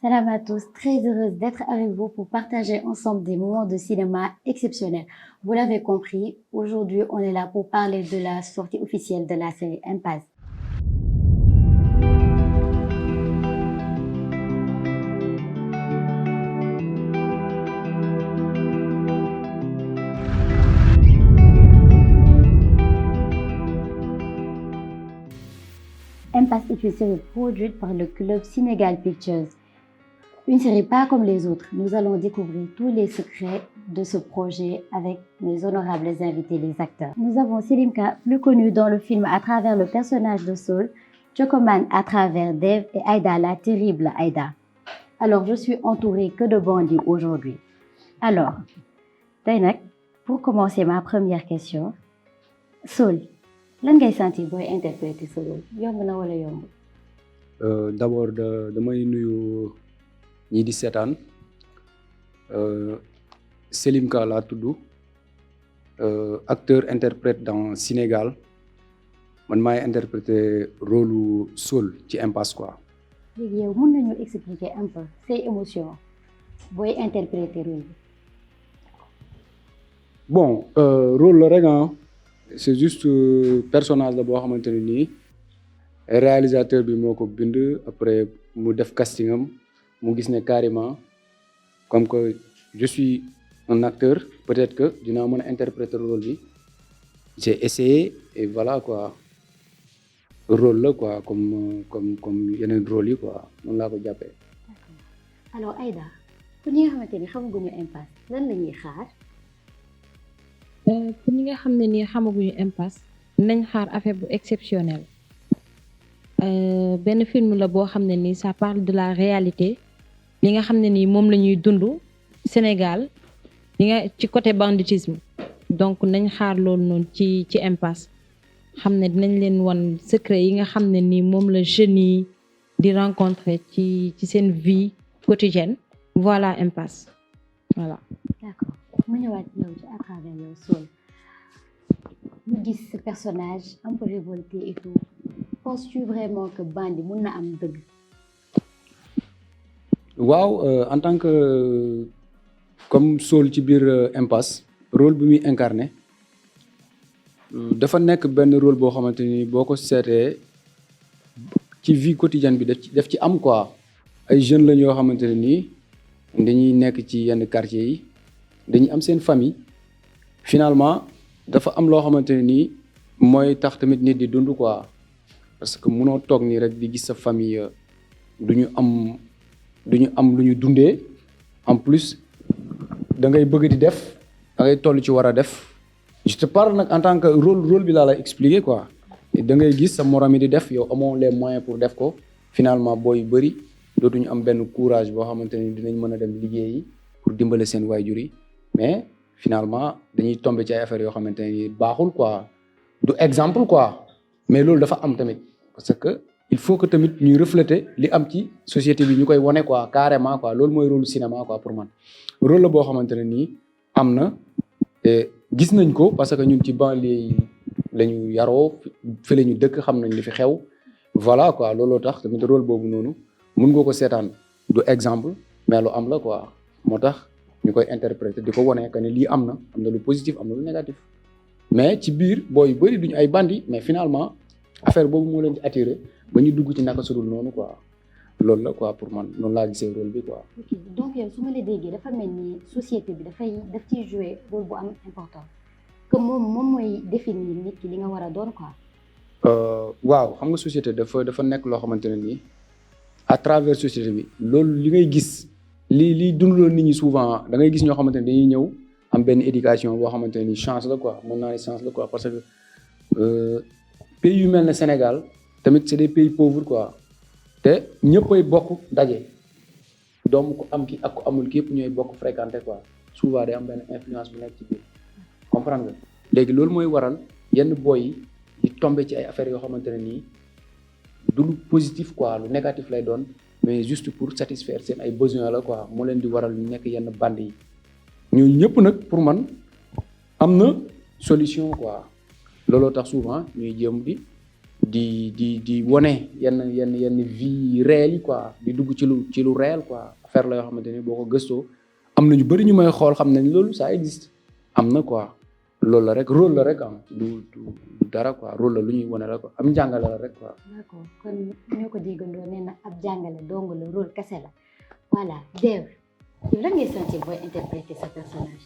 Salam à tous, très heureuse d'être avec vous pour partager ensemble des moments de cinéma exceptionnels. Vous l'avez compris, aujourd'hui on est là pour parler de la sortie officielle de la série Impasse. Impasse est une série produite par le club Sénégal Pictures. Une série pas comme les autres. Nous allons découvrir tous les secrets de ce projet avec mes honorables invités, les acteurs. Nous avons Selimka, plus connu dans le film à travers le personnage de Saul, Chocoman à travers Dave et Aïda, la terrible Aïda. Alors, je suis entourée que de bandits aujourd'hui. Alors, Dainak, pour commencer ma première question, Saul, lan ngay sentir booy interpréter ce rôle yomb na wala yomb. D'abord damay nuyu ñi di seetaan Selimka laa tudd acteur interprète dans Sénégal man maay interpréter rôle Saul ci Impasse quoi. léegi yow mën nañu expliquer un peu say émotions booy interpréter rôle bi. Bon rôle la rek c'est juste personnage la boo xamante ne nii réalisateur bi moo ko bind après mu def casting am mu gis ne carrément comme que je suis un acteur peut-être que dinaa mën a interpréter rôle bi j'ai essayé et voilà quoi rôle la quoi comme yeneen rôle yi quoi noonu laa ko jàppee. D'accord. Alors Aïda pour ñi nga xamante ni xamaguñu Impasse lan la ñuy xaar. pour ñi nga xam ne nii xamaguñu Impasse nañ xaar affaire bu exceptionnel benn film la boo xam ne nii ça parle de la réalité li nga xam ne nii moom la ñuy dund Sénégal li nga ci côté banditisme donc nañ xaar loolu noonu ci Impasse xam ne dinañ leen wan secret yi nga xam ne nii moom la jeunes yi di rencontrer ci seen vie quotidienne voilà Impasse voilà. D'accord. mu ñëwaat yow ci à travers yow Saul ñu gis ce personnage un peu révolté et tout penses-tu vraiment que Bandi mun na am dëgg. waaw en tant que comme Saul ci biir Impasse rôle bi muy incarné dafa nekk benn rôle boo xamante ni boo ko seetee ci vie quotidienne bi daf ci am quoi ay jeunes lañ yoo xamante ne nii dañuy nekk ci yenn quartiers yi. dañuy am seen famille finalement dafa am loo xamante ne nii mooy tax tamit nit di dund quoi parce que mënoo toog nii rek di gis sa famille du ñu am lu ñu dundee en plus da ngay bëgg di def da ngay toll ci war a def je te parle nag en tant que rôle bi laa lay expliquer quoi da ngay gis sa morom yi di def yow amoo les moyens pour def ko finalement booy yu bëri dootuñu am benn courage boo xamante ni dinañ mën a dem liggéeyi pour dimbale seen waajur yi mais finalement dañuy tomber ci ay affaires yoo xamante ni baaxul quoi du exemple quoi mais loolu dafa am tamit parce que il faut que tamit ñuy refléter li am ci société bi ñu koy wone quoi carrément quoi loolu mooy rôle cinéma quoi pour man rôle la boo xamante ne nii am na gis nañ ko parce que ñun ci banlieue yi la ñu yaroo fi la ñu dëkk xam nañ li fi xew voilà quoi looloo tax tamit rôle boobu noonu mun nga ko seetaan du exemple mais lu am la quoi moo tax ñu koy interpréter di ko wone que ne lii am na lu positif am na lu négatif mais ci biir booy yu bëri duñu ay bandi mais finalement affaire boobu moo leen di attiré ba ñu dugg ci naka sudul noonu quoi loolu la quoi pour man noonu laa gisee rôle bi quoi. ok donc yow su ma la déggee dafa mel ni société bi daf ciy jouer rôle bu am important que moom mooy définir nit ki li nga war a doon quoi. waaw xam nga société dafa nekk loo xamante ne nii à travers société bi loolu li ngay gis. li dundaloon nit ñi souvent da ngay gis ñoo xamante ne dañuy ñëw am benn éducation boo xamante ne ni chance la quoi mën naa ne chance la quoi parce que pays yu mel ne Sénégal tamit c'est des pays pauvres quoi te ñëppay bokk daje doomu ko am ki ak ko amul ki yëpp ñooy bokk fréquenter quoi souvent day am benn influence bu nekk ci biir comprendre nga léegi loolu mooy waral yenn boy yi di tomber ci ay affaires yoo xamante ne nii du lu positif quoi lu négatif lay doon. mais juste pour satisfaire seen ay besoins la quoi moo leen di waral ñu nekk yenn band yi ñooñu ñëpp nag pour man am na solution quoi looloo tax souvent ñuy jéem di di wone yenn vie réelle yi quoi di dugg ci lu réel quoi affaire la yoo xamante ni boo ko gëstoo am na ñu bëri ñu may xool xam nañ loolu ça existe am na quoi loolu la rek rôle la rek du dara quoi rôle la lu ñuy wone la quoi am njàngale la rek quoi. d'accord kon ñoo ko déggandoo nee na ab jàngale dong la rôle kese la voilà Dave yow lan ngay sentir booy interpréter sa personnage.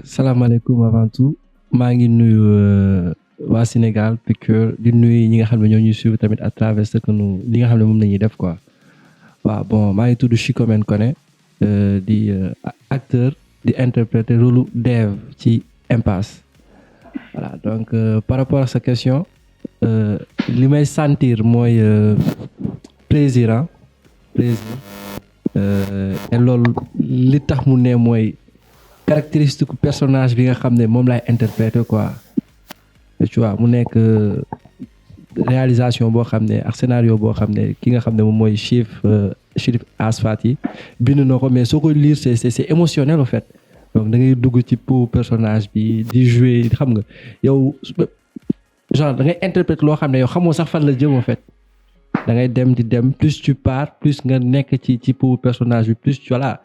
salaamaaleykum avant tout maa ngi nuyu waa Sénégal Piqûre di nuyu ñi nga xam ne ñoo ñuy suivre tamit à travers ce que nous li nga xam ne moom la ñuy def quoi waaw bon maa ngi tudd Chikomen Koné di acteur di interpréter rôle Dave ci Impasse voilà donc par rapport à sa question li may sentir mooy plaisir et loolu li tax mu ne mooy caractéristique personnage bi nga xam ne moom laay interpréter quoi tu vois mu nekk réalisation boo xam ne ak scénario boo xam ne ki nga xam ne moom mooy Chérif Asfati bind na ko mais soo koy lire c'est émotionnel en fait donc da ngay dugg ci pour personnage bi di jouer xam nga yow genre da ngay interpréter loo xam ne yow xamoo sax fan la jëm en fait da ngay dem di dem plus tu pars plus nga nekk ci pour personnage bi plus voilà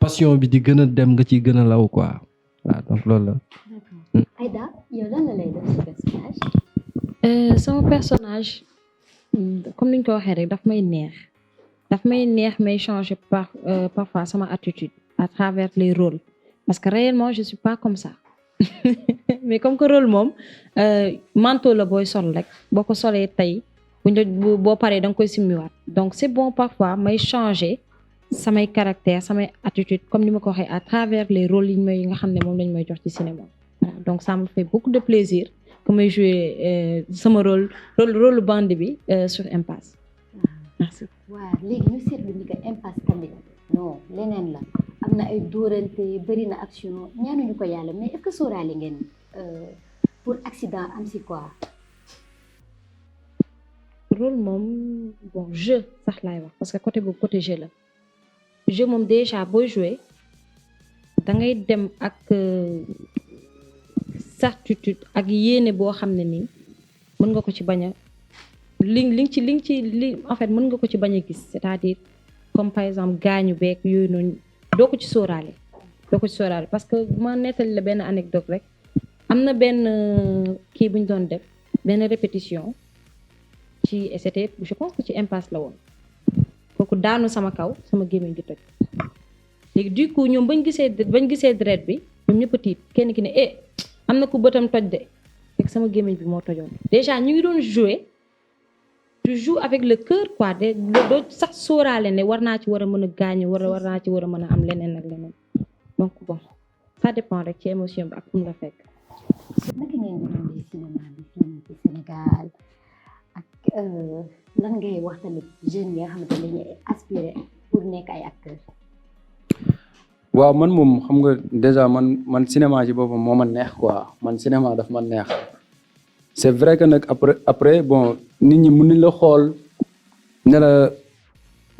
passion bi di gën a dem nga ciy gën a law quoi waaw donc loolu la. d'accord Aïda yow lan la lay def sa personnage. sama personnage comme ni ñu ko waxee rek daf may neex may changer parfois sama attitude à travers les rôles parce que réellement je suis pas comme ça mais comme que rôle moom manteau la booy sol rek boo ko solee tey boo paree da nga koy simmiwaat donc c'est bon parfois may changer samay caractère samay attitude comme ni ma ko waxee à travers les rôles yi nga xam ne moom lañ may jox ci cinéma donc ça me fait beaucoup de plaisir que may jouer sama rôle bande bi sur Impasse. Merci. waaw léegi ñu seetlu ni que Impasse tamit non leneen la am na ay dóorante bëri na action ñaanuñu ko yàlla mais est-ce que sóoraale ngeen pour accident am si quoi. rôle moom bon jeu sax laay wax parce que côté boobu côté jeu la jeu moom déjà booy jouer da ngay dem ak certitude ak yéene boo xam ne nii mën nga ko ci bañ a li en fait mën nga ko ci bañ a gis c'est-à-dire comme par exemple gaañu beeg yooyu noonu doo ko ci sóoraale parce que ma nettali la benn anecdote rek am na benn kii bu ñu doon def benn répétition ci c'était je pense que ci Impasse la woon kooku daanu sama kaw sama gémmiñ gi toj léegi du coup ñoom bañ gisee deret bi ñoom ñëpp a tiit kenn ki ne am na ku bëtam toj de fekk sama gémmiñ bi moo tojoon déjà ñu ngi doon jouer tu joues avec le cœur quoi de doo sax sóoraale ne war naa ci war a mën a gaañu war naa ci war a mën a am leneen ak leneen donc bon ça dépend rek ci émotion bi ak fu mu la fekk. naka ngeen di dundee cinéma bi fii ci Sénégal ak lan ngay wax tamit jeunes yi nga xamante ne dañuy aspirer pour nekk ay acteurs. waaw man moom xam nga déjà man cinéma ci boppam moo ma neex quoi man cinéma daf ma neex c'est vrai que nag après bon nit ñi mën nañ la xool ne la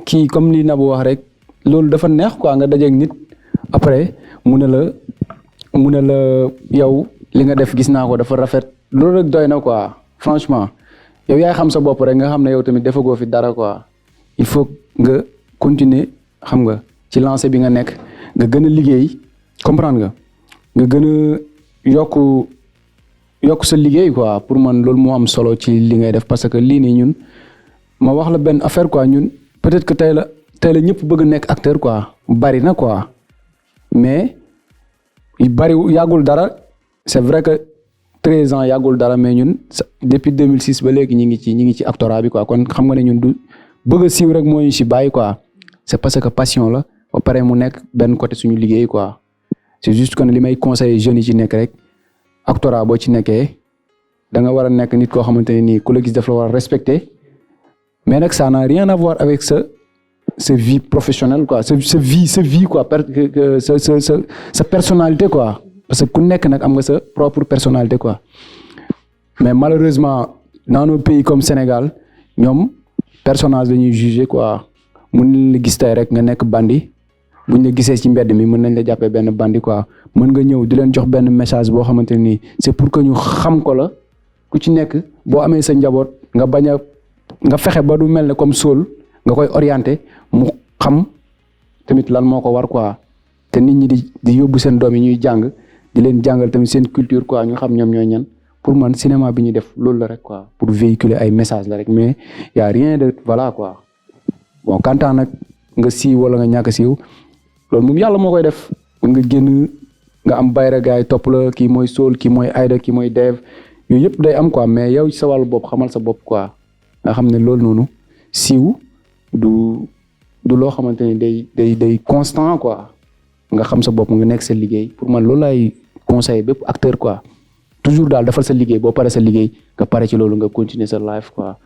kii comme li Nabou wax rek loolu dafa neex quoi nga dajeeg nit après mu ne la yow li nga def gis naa ko dafa rafet loolu rek doy na quoi franchement yow yaay xam sa bopp rek nga xam ne yow tamit defagoo fi dara quoi il faut nga continuer xam nga ci lancé bi nga nekk nga gën a liggéey comprendre nga gën a yokk sa liggéey quoi pour man loolu moo am solo ci li ngay def parce que lii nii ñun ma wax la benn affaire quoi ñun peut-être que tey la ñëpp bëgg nekk acteur quoi bari na quoi mais yàggul dara c'est vrai que 13 ans yàggul dara mais ñun depuis 2006 ba léegi ñi ngi ci actorat bi quoi kon xam nga ne ñun du bëgg a siiw rek moo ñu si bàyyi quoi c'est parce que passion la ba pare mu nekk benn côté suñu liggéey quoi c'est juste que li may conseiller jeunes yi ci nekk rek actorat boo ci nekkee da nga war a nekk nit koo xamante ne nii ku la gis daf la war a respecter mais nag ça n'a rien à voir avec sa vie professionnelle quoi sa vie quoi sa personnalité quoi parce que ku nekk nag am nga sa propre personnalité quoi mais malheureusement dans nos pays comme Sénégal ñoom personnage dañuy juger quoi mun nañ la gis tey rek nga nekk bandi buñ la gisee ci mbedd mi mën nañ la jàppee benn bandi quoi mën nga ñëw di leen jox benn message boo xamante ne nii c'est pour que ñu xam ko la ku ci nekk boo amee sa njaboot nga bañ a nga fexe ba du mel ne comme Saul nga koy orienté mu xam tamit lan moo ko war quoi te nit ñi di yóbbu seen doom yi ñuy jàng di leen jàngal tamit seen culture quoi ñu xam ñoom ñooy ñan pour man cinéma bi ñuy def loolu la rek quoi pour véhiculer ay messages la rek mais y a rien de voilà quoi bon kantaan nag nga siiw wala nga ñàkk a siiw loolu moom yàlla moo koy def nga génn nga am bayra gaay topp la kii mooy Saul kii mooy Aïda kii mooy Dave yooyu yëpp day am quoi mais yow ci sa wàllu bopp xamal sa bopp quoi nga xam ne loolu noonu siiw du loo xamante ni day constant quoi nga xam sa bopp nga nekk sa liggéey pour man loolu laay conseil bépp acteur quoi toujours daal defal sa liggéey boo pare sa liggéey nga pare ci loolu nga continuer sa life quoi.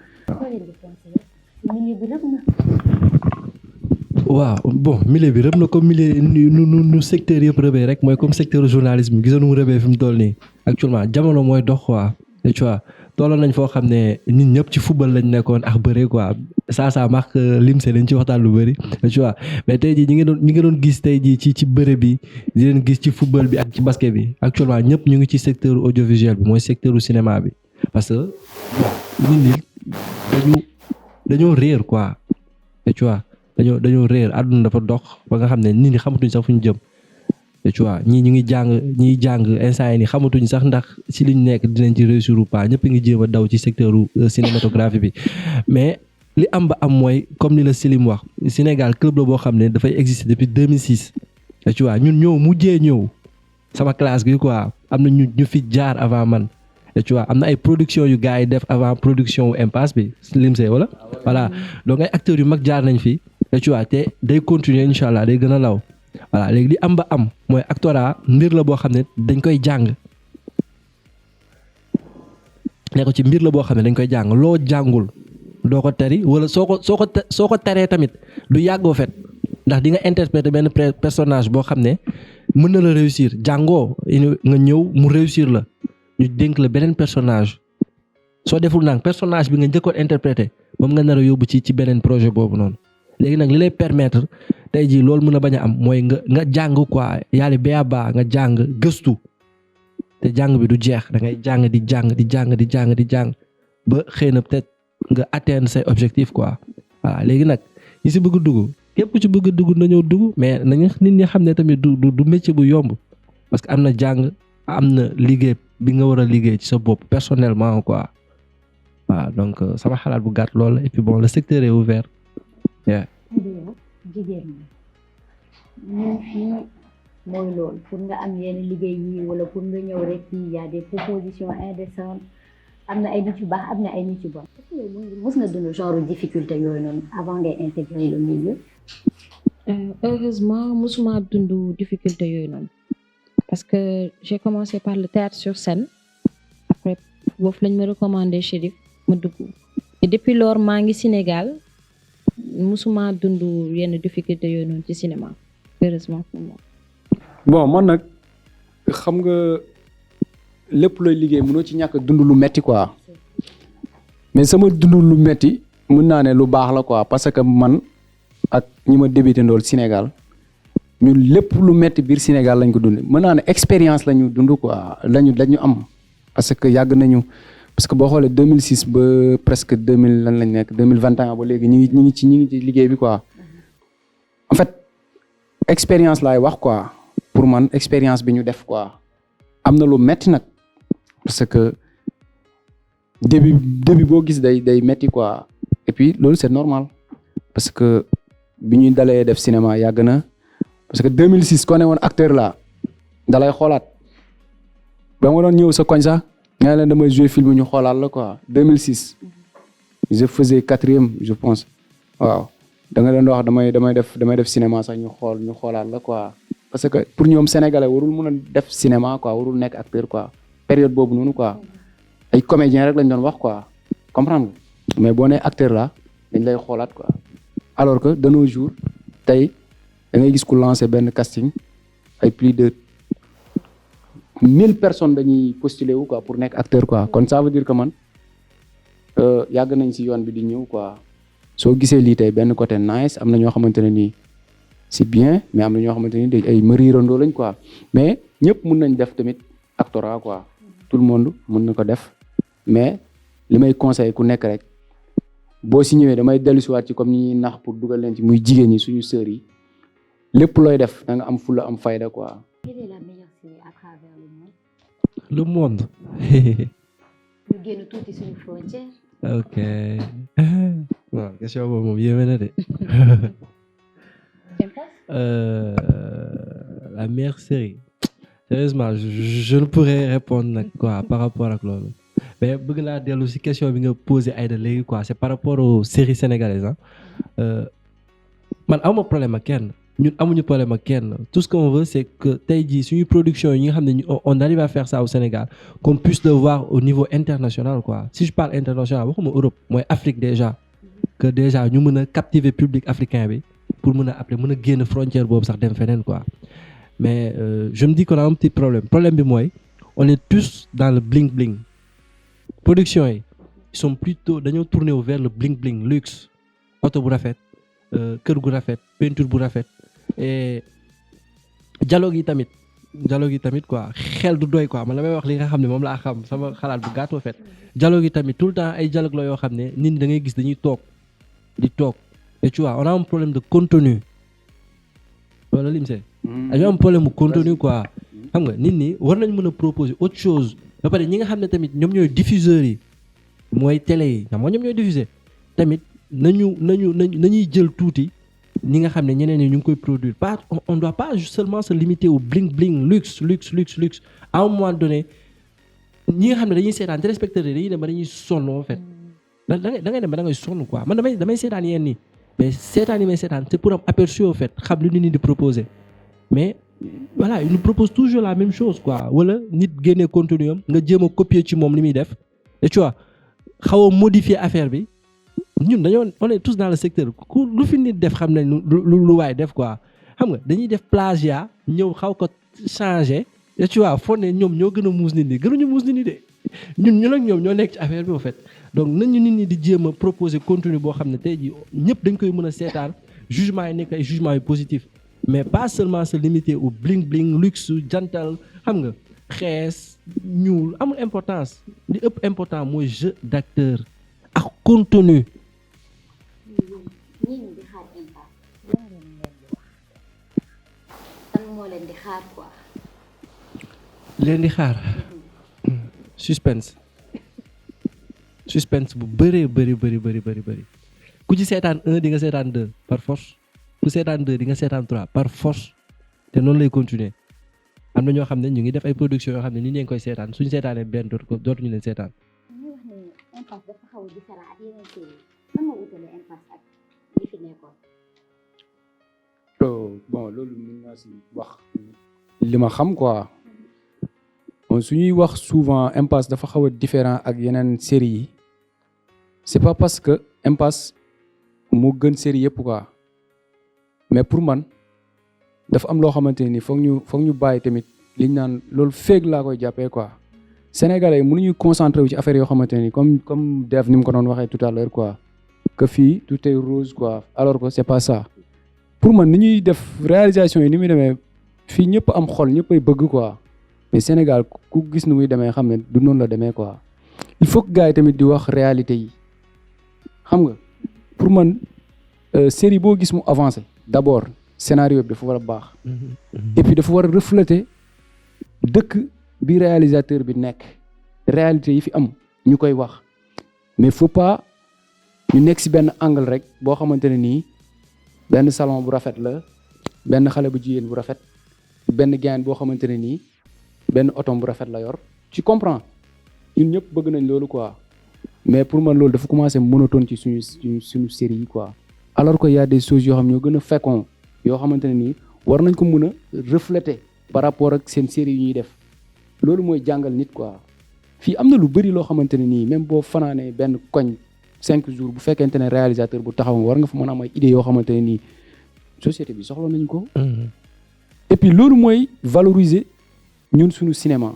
waaw bon milieu bi rëb na comme milieu nu secteur yëpp rëbee rek mooy comme secteur journalisme gisoon mu rëbee fi mu toll nii actuellement jamono mooy dox quoi tu vois tolloon nañ foo xam ne nit ñëpp ci football lañ nekkoon ak bëre quoi ça marque limse lañ ci waxtaan lu bëri tu vois mais tey jii ñi nga doon gis tey jii ci bëre bi di leen gis ci football bi ak ci basket bi actuellement ñëpp ñu ngi ci secteur audiovisuel bi mooy secteur cinéma bi parce que nit ñi dañoo réer quoi tu vois dañoo réer àdduna dafa dox ba nga xam ne nit ñi xamatuñ sax fu ñu jëm tu vois ñii ñu ngi jàng instant yi nii xamatuñ sax ndax si liñ nekk dinañ ci réussir ou pas ñëpp ngi jéem a daw ci secteur cinématographie bi mais li am ba am mooy comme ni la Selim wax Sénégal club la boo xam ne dafay exister depuis 2006 tu vois ñun mujjee ñëw sama classe gi quoi am na ñu fi jaar avant man tu vois am na ay production yu gars yi def avant production impasse bi limse wala voilà donc ay acteurs yu mag jaar nañ fi tu vois te day continuer incha allah day gën a law voilà léegi li am ba am mooy actorat mbir la boo xam ne dañ koy jàng ne ko ci mbir la boo xam ne dañ koy jàng loo jàngul doo ko tari wala soo ko taree tamit du yàggoo fet ndax di nga interpréter benn personnage boo xam ne mën na la réussir jàngoo nga ñëw mu réussir la ñu dénk la beneen personnage soo deful nag personnage bi nga njëkkoon interpréter moom nga nar a yóbbu ci beneen projet boobu noonu léegi nag li lay permettre tey jii loolu mën a bañ a am mooy nga jàng quoi yàlla ba nga jàng gëstu te jàng bi du jeex da ngay jàng di jàng ba xëy na peut-être nga atteindre say objectif quoi voilà léegi nag ñi si bëgg dugg képp ku ci bëgg dugg na ñëw dugg mais nañu nit ñi xam ne tamit du métier bu yomb parce que am na jàng am na liggéey bi nga war a liggéey ci sa bopp personnellement quoi waaw donc sama xalaat bu gàtt loolu et puis bon le secteur est ouvert. jigéen ñun fii mooy loolu pour nga am yenn liggéey yi wala pour nga ñëw rek fii y a des propositions indécentes am na ay nit yu baax am na ay nit yu bon est-ce que yow mos nga dund genre difficulté yooyu noonu avant ngay intégrer le milieu. Heureusement mosuma dund difficulté yooyu noonu parce que j'ai commencé par le théâtre sur scène après boofu lañ ma recommandé Chérif ma dugg et depuis lors maa ngi Sénégal musuma dund yenn difficulté yooyu noonu ci cinéma heureusement pour moi. bon man nag xam nga lépp looy liggéey mënoo ci ñàkk dund lu metti quoi mais sama dund lu metti mën naa ne lu baax la quoi parce que man ak ñi ma débuté ndool Sénégal ñun lépp lu metti biir Sénégal lañ ko dund mën naa ne expérience la ñu dund quoi lañu am parce que yàgg nañu parce que boo xoolee 2006 ba presque 2000 lan lañ nekk 2021 ba léegi ñi ngi ci liggéey bi quoi en fait expérience laay wax quoi pour man expérience bi ñu def quoi am na lu metti nag parce que début boo gis day metti quoi et puis loolu c'est normal parce que bi ñuy dalee def cinéma yàgg na parce que 2006 koo ne woon acteur la dalay xoolaat ba nga doon ñëw sa koñ sax nga leen damay jouer film ñu xoolaat la quoi 2006 je faisais 4e je pense waaw da nga leen wax damay def cinéma sax ñu xoolaat la quoi parce que pour ñoom sénégalais warul mën a def cinéma quoi warul nekk acteur quoi période boobu noonu quoi ay comédien rek lañ doon wax quoi comprendre mais boo nee acteur la dañ lay xoolaat quoi alors que de nos jours tey da ngay gis ku lancer benn casting ay plus de 1000 personnes dañuy postuler wu quoi pour nekk acteur quoi kon ça veut dire que man yàgg nañ ci yoon bi di ñëw quoi soo gisee lii tey benn côté nice am na ñoo xamante ne nii c'est bien mais am na ñoo xamante ni ay mëriirandoo lañ quoi mais ñëpp mun nañ def tamit actorat quoi tout le monde mun na ko def mais li may conseillé ku nekk rek boo si ñëwee damay dellusiwaat ci comme ni ñuy nax pour dugal leen ci muy jigéen ñi suñu sœurs yi lépp looy def da nga am fulla am fayda quoi. Quelle est la meilleure série à travers le monde? Le monde. ñu génn tuuti suñu frontière. Ok. waaw question boobu moom yéeme na de. La meilleure série. Sérieusement, je ne pourrais répondre nag quoi par rapport ak loolu. Mais bëgg naa dellu si question bi nga posé Aïda léegi quoi c'est par rapport aux séries sénégalaises man amu problème ak kenn ñun amuñu problème ak kenn tout ce qu'on veut c'est que tey jii suñu production yi nga xam ne on arrive à faire ça au Sénégal qu'on puisse le voir au niveau international quoi si je parle international waxuma Europe mooy Afrique déjà que déjà ñu mën a captiver public africain bi pour mën a après mën a génn frontière boobu sax dem feneen quoi mais je me dis qu'on a un petit problème bi mooy on est tous dans le bling bling production yi ils sont plutôt dañoo tourner vers le bling bling luxe oto bu rafet kër gu rafet peinture bu rafet et dialogue yi tamit quoi xel du doy quoi man la may wax li nga xam ne moom laa xam sama xalaat bu gàttoo fet dialogue yi tamit tout le temps ay dialogue la yoo xam ne nit ñi da ngay gis dañuy toog et tu vois on a un problème de contenu wala lim see dañoo am problème de contenu quoi xam nga nit ñi war nañ mën a proposer autre chose ba pare ñi nga xam ne tamit ñoom ñooy diffuseurs yi mooy télé yi xam nga ñoom ñooy diffuser tamit nañuy jël tuuti ñi nga xam ne ñeneen ñi ñu ngi koy produire pas on doit pas seulement se limiter au bling bling luxe à un moment donné ñi nga xam ne dañuy seetaan téléspectateurs yi dañuy dem ba dañuy sonn en fait da ngay dem ba da ngay sonn quoi man damay seetaan yéen nii mais seetaan yi may seetaan c'est pour am aperçu en fait xam lu nit ñi di proposer mais voilà il nous propose toujours la même chose quoi wala nit génnee contenu am nga jéem a copier ci moom li muy def et tu vois xaw a modifier affaire bi ñun on est tous dans le secteur ku lu fi nit def xam nañ lu waay def quoi xam nga dañuy def plagiat ñëw xaw ko changer et tu vois foo ne ñoom ñoo gën a muus nit ñi gënuñu muus nit ñi de ñun ak ñoom ñoo nekk ci affaire bi en fait donc nañu nit ñi di jéem a proposer contenu boo xam ne tey jii ñëpp dañ koy mën a seetaan jugement yi nekk ay jugement yu positif mais pas seulement se limiter au bling bling luxe jantal xam nga xees ñuul amul importance li ëpp important mooy jeu d'acteur ak contenu. ñi di xaar impact lan moo leen di xaar quoi. leen di xaar suspense bu bëree bëri ku ci seetaan 1 di nga seetaan 2 par force ku seetaan 2 di nga seetaan 3 par force te noonu lay continuer am na ñoo xam ne ñu ngi def ay production yoo xam ne ni ñu ngi koy seetaan suñu seetaanee benn dootuñu leen seetaan. ñu wax ne impact dafa xaw a différent ak yeneen série lan moo wutale impact ak li fi nekkoon. bon loolu mën naa si wax li ma xam quoi bon suñuy wax souvent impasse dafa xaw a différent ak yeneen série yi c'est pas parce que impasse moo gën série yëpp quoi mais pour man dafa am loo xamante ni foog ñu bàyyi tamit liñ naan loolu féeg laa koy jàppee quoi sénégalais mënuñu concentré wu ci affaire yoo xamante ni comme Dev ni mu ko doon waxee tout à l'heure quoi que fii tout est rose quoi alors que c'est pas ça pour man ni ñuy def réalisation yi ni muy demee fii ñëpp am xol ñëpp ay bëgg quoi mais Sénégal ku gis nu muy demee xam ne du noonu la demee quoi il faut que gars yi tamit di wax réalité yi xam nga pour man série boo gis mu avancé d'abord scénario bi dafa war a baax et puis dafa war a refléter dëkk bi réalisateur bi nekk réalité yi fi am ñu koy wax mais faut pas ñu nekk ci benn angle rek boo xamante ne nii benn salon bu rafet la benn xale bu jigéen bu rafet benn gain boo xamante ne nii benn otom bu rafet la yor tu comprends ñun ñëpp bëgg nañ loolu quoi mais pour man loolu dafa commencer monotone ci suñu série yi quoi alors que y a des choses yoo xam ñoo gën a fécond yoo xamante ne nii war nañ ko mën a refléter par rapport ak seen série yi ñuy def loolu mooy jàngal nit quoi fii am na lu bari loo xamante ne nii même boo fanaanee benn koñ 5 jours bu fekkente ne réalisateur bu taxaw war nga fa mën a am ay idées yoo xamante ne nii société bi soxla nañ ko. et puis loolu mooy valoriser ñun suñu cinéma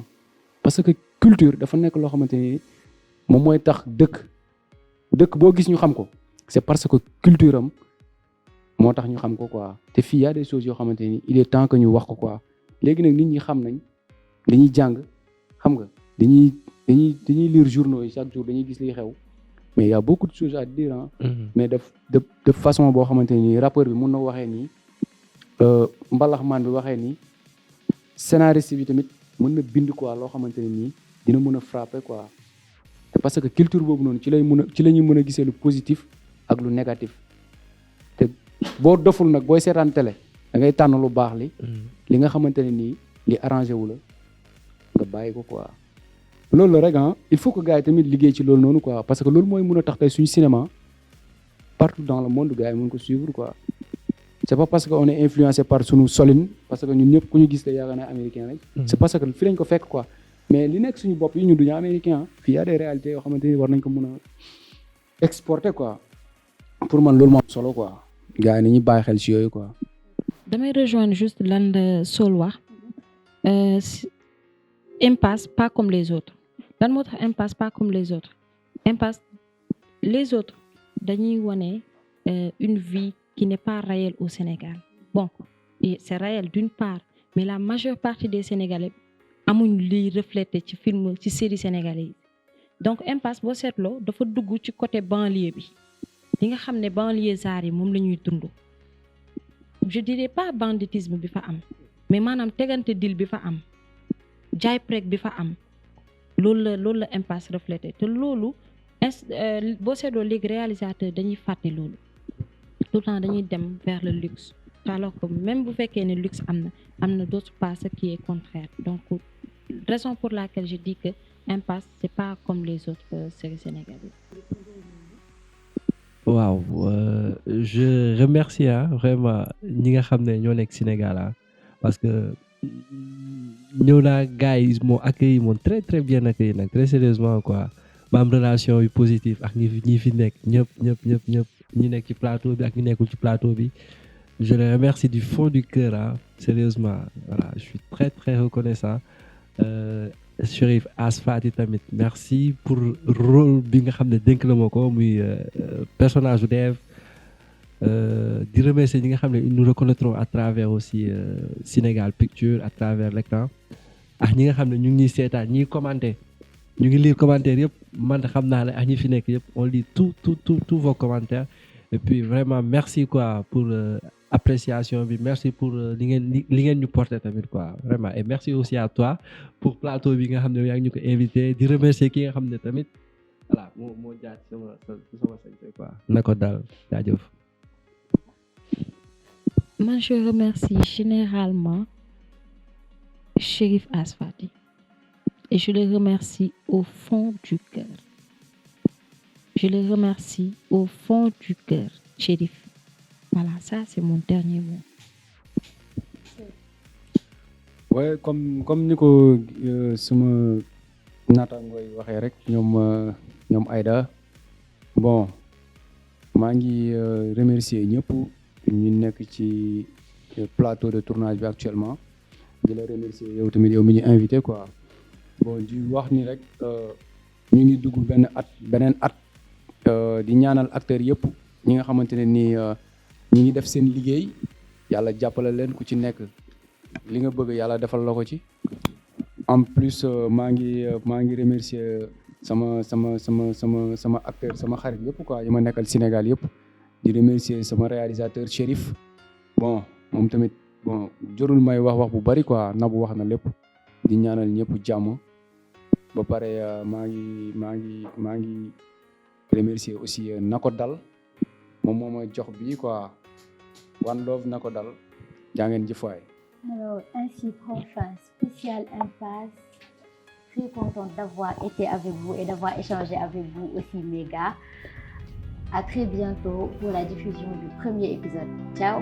parce que culture dafa nekk loo xamante ni moom mooy tax dëkk boo gis ñu xam ko c'est parce que culture am moo tax ñu xam ko quoi te fii y a des choses yoo xamante ni il est temps que ñu wax ko quoi léegi nag nit ñi xam nañ dañuy jàng xam nga dañuy dañuy lire journaux yi chaque jour dañuy gis liy xew mais y a beaucoup de choses à dire ah. mais de façon boo xamante ni rappeur bi mun na waxee nii mbalaxmaan bi waxee nii scénariste bi tamit mën na bind quoi loo xamante ne nii dina mën a frapper quoi parce que culture boobu noonu ci la ñuy mën a gisee lu positif ak lu négatif te boo doful nag booy seetaan télé da ngay tànn lu baax li nga xamante ne nii li arrangé wu la nga bàyyi ko quoi loolu la rek ah il faut que gars yi tamit liggéey ci loolu noonu quoi parce que loolu mooy mën a tax tey suñu cinéma partout dans le monde gars yi mën ko suivre quoi c'est pas parce que on est influencé par sunu solin parce que ñun ñëpp ku ñu gis te yaakaar naa américain rek c'est parce que fi lañ ko fekk quoi mais li nekk suñu bopp yi ñun duñu américain fii y a des réalités yoo xamante ni war nañ ko mën a exporter quoi pour man loolu moo am solo quoi gars yi nañuy bàyyi xel ci yooyu quoi. damay rejoindre juste lan la Sol wax impasse pas comme les autres lan moo tax impasse pas comme les autres impasse les autres dañuy wane une vie qui n'est pas réelle au Sénégal bon et c'est réel d'une part mais la majeure partie des Sénégalais amuñ liy refléter ci film ci série sénégalais yi donc impasse boo seetloo dafa dugg ci côté banlieue bi li nga xam ne banlieusards yi moom la ñuy dund je dirais pas banditisme bi fa am mais maanaam tegante dil bi fa am jaay prek bi fa am loolu la impasse reflété te loolu boo seetloo léegi réalisateur dañuy fàtte loolu tout le temps dañuy dem vers le luxe alors que même bu fekkee ne luxe am na d'autre part ce qui est contraire donc raison pour laquelle je dis que impasse c'est pas comme les autres séries sénégalaises. waaw je remercie vraiment ñi nga xam ne ñoo nekk Sénégal parce que ñëw naa gars yi m'ont accueilli m'ont très très bien accueilli nag très sérieusement quoi ma am relation yu positive ak ñi fi nekk ñëpp ñi nekk ci plateau bi ak ñi nekkul ci plateau bi je les remercie du fond du cœur sérieusement voilà je suis très très reconnaissant Chérif Asfati tamit merci pour rôle bi nga xam ne dénk la ma ko muy personnage Dev di remercier ñi nga xam ne nous reconnaîtrons à travers aussi Sénégal Pictures à travers l'écran ak ñi nga xam ne ñu ngi ñuy seetaan ñi commenter ñu ngi lire commentaires yëpp man xam naa ne ak ñi fi nekk yëpp on lit tous vos commentaires et puis vraiment merci quoi pour appréciation bi merci pour li ngeen ñu porter tamit quoi vraiment et merci aussi à toi pour plateau bi nga xam ne yaa ngi ñu ko invité di remercier ki nga xam ne tamit voilà moo jaar sama sañse quoi na ko dal jaajëf. Moi je remercie généralement Chérif Asfati et je le remercie au fond du cœur. Je le remercie au fond du cœur, Chérif. Voilà, ça c'est mon dernier mot. Ouais, comme ni ko sama naataangoo yi waxee rek ñoom Aïda bon maa ngi remercier ñëpp ñu nekk ci plateau de tournage bi actuellement di la remercier yow tamit yow mi ñu invité quoi bon di wax ni rek ñu ngi dugg beneen at di ñaanal acteurs yëpp ñi nga xamante ne ni ñi ngi def seen liggéey yàlla jàppale leen ku ci nekk li nga bëgg yàlla defal la ko ci en plus maa ngi remercier sama acteur sama xarit yëpp quoi yi ma nekkal Sénégal yëpp di remercier sama réalisateur Chérif bon moom tamit bon jorul may wax bu bari quoi Nabou wax na lépp di ñaanal ñëpp jàmm ba pare maa ngi remercier aussi Nako Dal moom moo ma jox bii quoi One Love Nako Dal jaa ngeen jëf waay. Alors, ainsi prend fin spécial Impasse. Très contente d'avoir été avec vous et d'avoir échangé avec vous aussi, mes gars. À très bientôt pour la diffusion du premier épisode. Ciao!